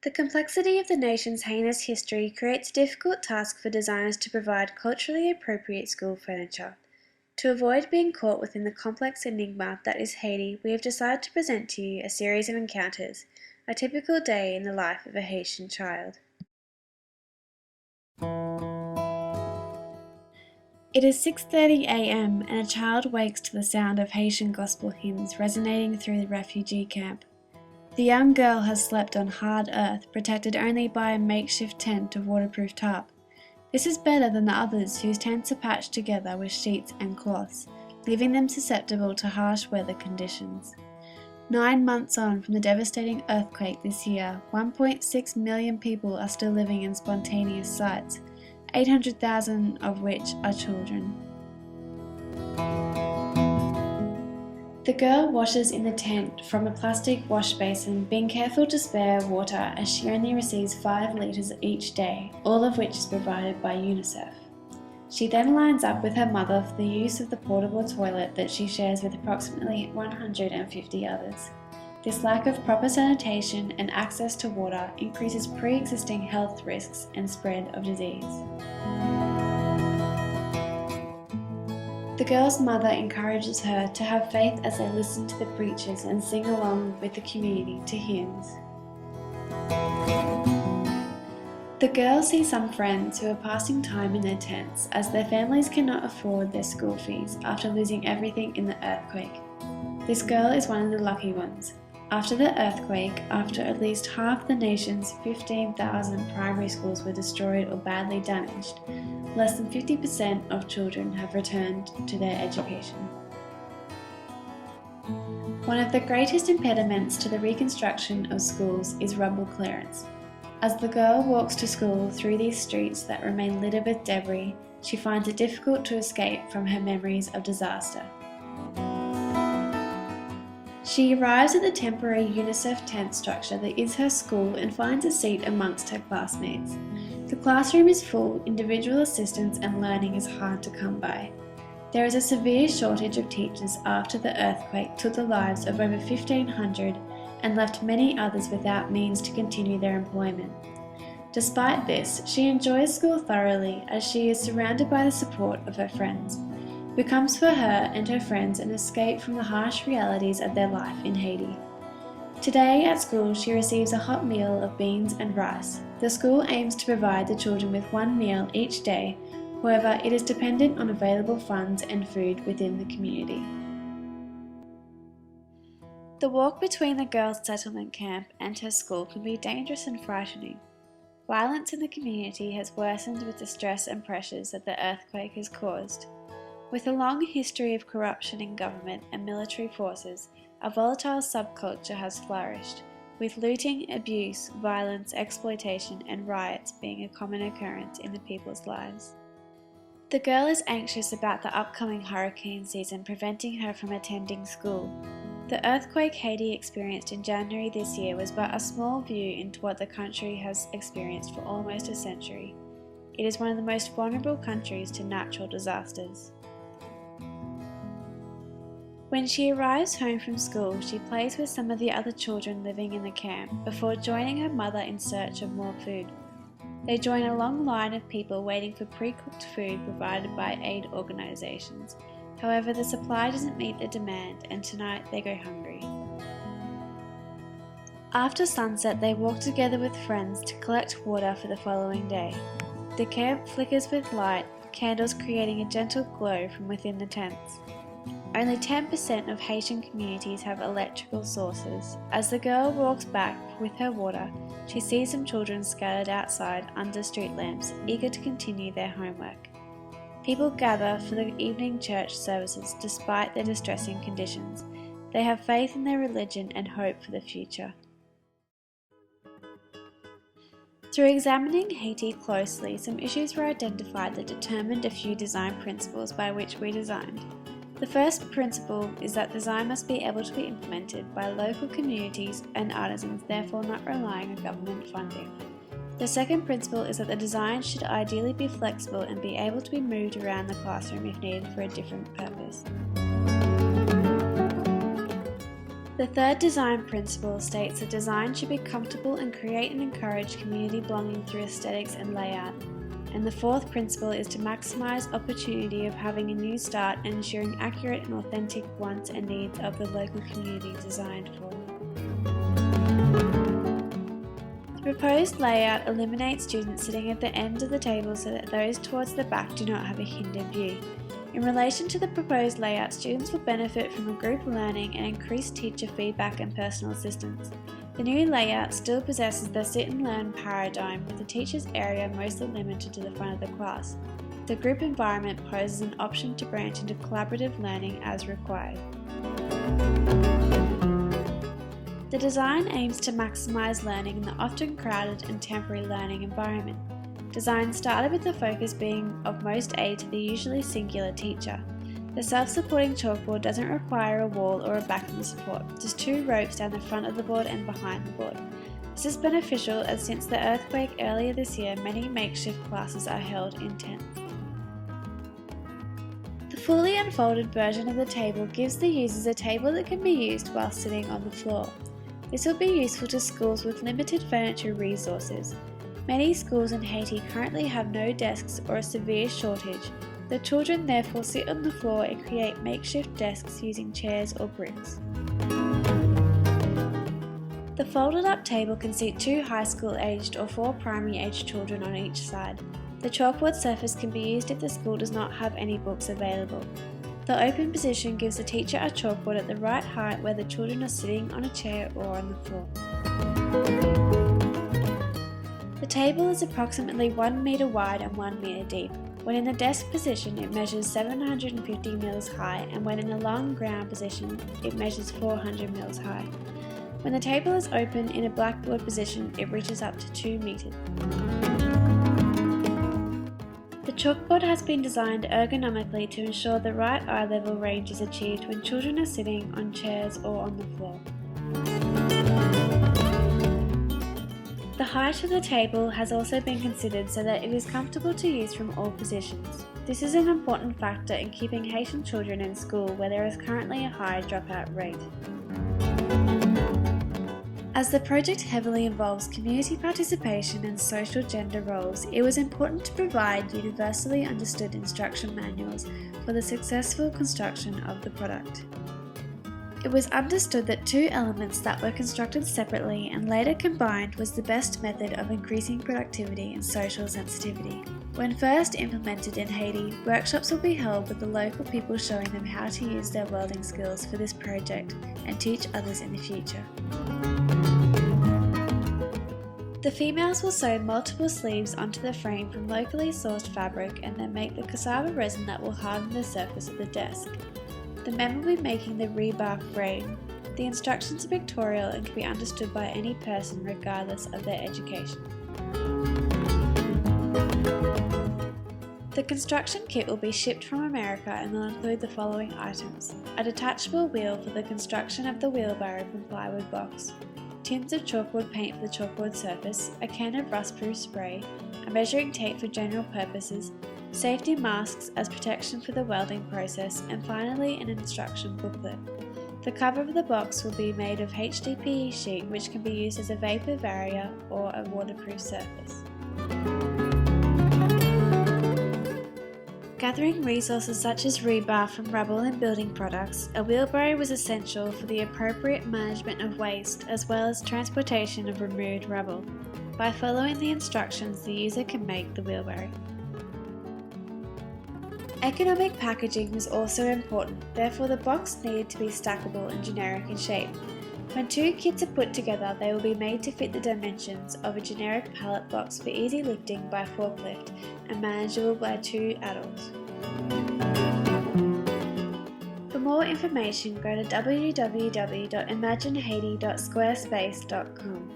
The complexity of the nation's heinous history creates a difficult task for designers to provide culturally appropriate school furniture. To avoid being caught within the complex enigma that is Haiti, we have decided to present to you a series of encounters, a typical day in the life of a Haitian child. It is 6:30 a.m. and a child wakes to the sound of Haitian gospel hymns resonating through the refugee camp. The young girl has slept on hard earth, protected only by a makeshift tent of waterproof tarp. This is better than the others whose tents are patched together with sheets and cloths, leaving them susceptible to harsh weather conditions. 9 months on from the devastating earthquake this year, 1.6 million people are still living in spontaneous sites, 800,000 of which are children. The girl washes in the tent from a plastic wash basin, being careful to spare water as she only receives 5 litres each day, all of which is provided by UNICEF. She then lines up with her mother for the use of the portable toilet that she shares with approximately 150 others. This lack of proper sanitation and access to water increases pre-existing health risks and spread of disease. The girl's mother encourages her to have faith as they listen to the preachers and sing along with the community to hymns. The girl sees some friends who are passing time in their tents as their families cannot afford their school fees after losing everything in the earthquake. This girl is one of the lucky ones. After the earthquake, after at least half the nation's 15,000 primary schools were destroyed or badly damaged, less than 50% of children have returned to their education. One of the greatest impediments to the reconstruction of schools is rubble clearance. As the girl walks to school through these streets that remain littered with debris, she finds it difficult to escape from her memories of disaster. She arrives at the temporary UNICEF tent structure that is her school and finds a seat amongst her classmates. The classroom is full, individual assistance and learning is hard to come by. There is a severe shortage of teachers after the earthquake took the lives of over 1,500 and left many others without means to continue their employment. Despite this, she enjoys school thoroughly as she is surrounded by the support of her friends. It becomes for her and her friends an escape from the harsh realities of their life in Haiti. Today at school she receives a hot meal of beans and rice. The school aims to provide the children with one meal each day, however it is dependent on available funds and food within the community. The walk between the girls' settlement camp and her school can be dangerous and frightening. Violence in the community has worsened with the stress and pressures that the earthquake has caused. With a long history of corruption in government and military forces, a volatile subculture has flourished, with looting, abuse, violence, exploitation and riots being a common occurrence in the people's lives. The girl is anxious about the upcoming hurricane season preventing her from attending school. The earthquake Haiti experienced in January this year was but a small view into what the country has experienced for almost a century. It is one of the most vulnerable countries to natural disasters. When she arrives home from school, she plays with some of the other children living in the camp before joining her mother in search of more food. They join a long line of people waiting for pre-cooked food provided by aid organisations. However, the supply doesn't meet the demand and tonight they go hungry. After sunset, they walk together with friends to collect water for the following day. The camp flickers with light, candles creating a gentle glow from within the tents. Only 10% of Haitian communities have electrical sources. As the girl walks back with her water, she sees some children scattered outside under street lamps, eager to continue their homework. People gather for the evening church services despite their distressing conditions. They have faith in their religion and hope for the future. Through examining Haiti closely, some issues were identified that determined a few design principles by which we designed. The first principle is that design must be able to be implemented by local communities and artisans, therefore not relying on government funding. The second principle is that the design should ideally be flexible and be able to be moved around the classroom if needed for a different purpose. The third design principle states that design should be comfortable and create and encourage community belonging through aesthetics and layout. And the fourth principle is to maximise opportunity of having a new start and ensuring accurate and authentic wants and needs of the local community designed for. The proposed layout eliminates students sitting at the end of the table so that those towards the back do not have a hindered view. In relation to the proposed layout, students will benefit from a group learning and increased teacher feedback and personal assistance. The new layout still possesses the sit and learn paradigm, with the teacher's area mostly limited to the front of the class. The group environment poses an option to branch into collaborative learning as required. The design aims to maximise learning in the often crowded and temporary learning environment. Design started with the focus being of most aid to the usually singular teacher. The self-supporting chalkboard doesn't require a wall or a backing support, just two ropes down the front of the board and behind the board. This is beneficial as since the earthquake earlier this year, many makeshift classes are held in tents. The fully unfolded version of the table gives the users a table that can be used while sitting on the floor. This will be useful to schools with limited furniture resources. Many schools in Haiti currently have no desks or a severe shortage. The children therefore sit on the floor and create makeshift desks using chairs or bricks. The folded up table can seat 2 high school aged or 4 primary aged children on each side. The chalkboard surface can be used if the school does not have any books available. The open position gives the teacher a chalkboard at the right height where the children are sitting on a chair or on the floor. The table is approximately 1 metre wide and 1 metre deep. When in the desk position, it measures 750 mils high, and when in a long ground position, it measures 400 mils high. When the table is open in a blackboard position, it reaches up to 2 metres. The chalkboard has been designed ergonomically to ensure the right eye level range is achieved when children are sitting on chairs or on the floor. The height of the table has also been considered so that it is comfortable to use from all positions. This is an important factor in keeping Haitian children in school where there is currently a high dropout rate. As the project heavily involves community participation and social gender roles, it was important to provide universally understood instruction manuals for the successful construction of the product. It was understood that 2 elements that were constructed separately and later combined was the best method of increasing productivity and social sensitivity. When first implemented in Haiti, workshops will be held with the local people showing them how to use their welding skills for this project and teach others in the future. The females will sew multiple sleeves onto the frame from locally sourced fabric and then make the cassava resin that will harden the surface of the desk. The men will be making the rebar frame. The instructions are pictorial and can be understood by any person regardless of their education. The construction kit will be shipped from America and will include the following items: a detachable wheel for the construction of the wheelbarrow from plywood box, tins of chalkboard paint for the chalkboard surface, a can of rust-proof spray, a measuring tape for general purposes, safety masks as protection for the welding process, and finally an instruction booklet. The cover of the box will be made of HDPE sheet, which can be used as a vapor barrier or a waterproof surface. Gathering resources such as rebar from rubble and building products, a wheelbarrow was essential for the appropriate management of waste as well as transportation of removed rubble. By following the instructions, the user can make the wheelbarrow. Economic packaging was also important, therefore the box needed to be stackable and generic in shape. When 2 kits are put together, they will be made to fit the dimensions of a generic pallet box for easy lifting by forklift and manageable by 2 adults. For more information, go to www.imaginehaiti.squarespace.com.